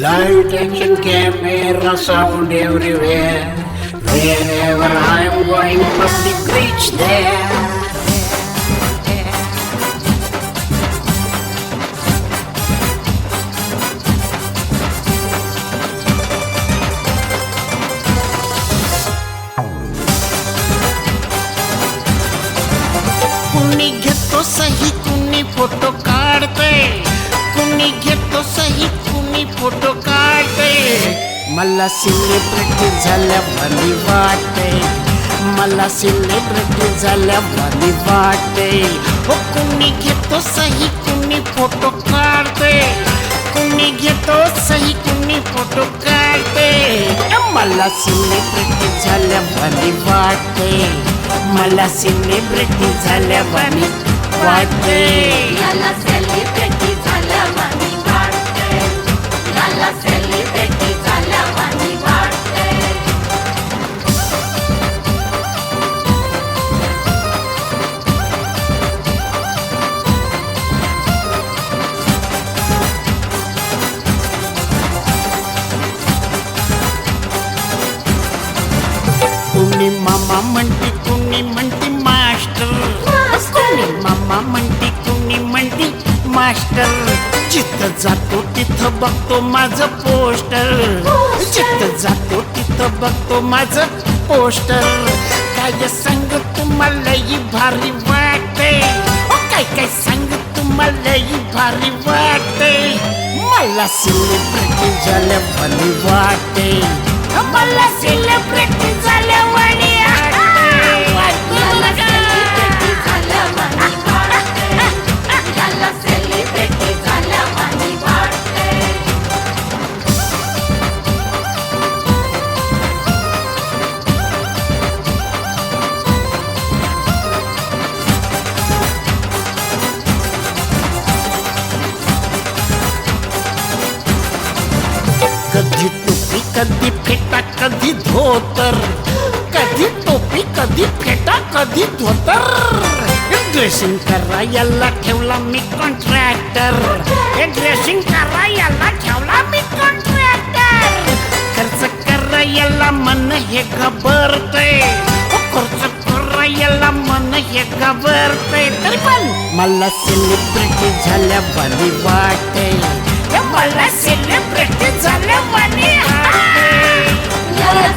Light action camera sound everywhere. Wherever I'm going, public reach there. कुणी घेतो सही कुणी फोटो काढते, कुणी घेतो सही कुणी फोटो काढते. मला सेलिब्रिटी झाल्यावानी वाटते, मला सेलिब्रिटी झाल्यावानी वाटते. हो कुणी घेतो सही कुणी फोटो काढते, कुणी घेतो सही कुणी फोटो काढते. मला सेलिब्रिटी झाल्यावानी वाटते, मला सेलिब्रिटी झाल्यावानी वाटते. मला सेलिब्रिटी झाल्यावानी वाटते, मला सेलिब्रिटी झाल्यावानी वाटते. कुणी मामा म्हणते कुणी म्हणते मास्टर, कुणी मामा म्हणते कुणी म्हणते मास्टर. जिथं जातो तिथं बघतो माझं पोस्टर, जिथं जातो तिथं बघतो माझं पोस्टर. काय सांग तुम्हालाही भारी वाटते, काय काय सांग तुम्हालाही भारी वाटते. मला सेलिब्रिटी झाल्यावानी वाटते, मला सेलिब्रिटी झाल्यावानी मला सेलिब्रिटी झाल्यावानी वाटते, मला सेलिब्रिटी झाल्यावानी वाटते. कधी टोपी कधी फेटा कधी धोतर, कधी टोपी कधी फेटा कधी धोतर. ड्रेसिंग करायला ठेवला मी कॉन्ट्रॅक्टर, ड्रेसिंग करायला ठेवला मी कॉन्ट्रॅक्टर. खर्च करायला मन हे घाबरते, खर्च करायला मन हे घाबरते. तरी पण मला सेलिब्रिटी झाल्यावानी वाटते, मला सेलिब्रिटी झाल्यावानी वाटते. मला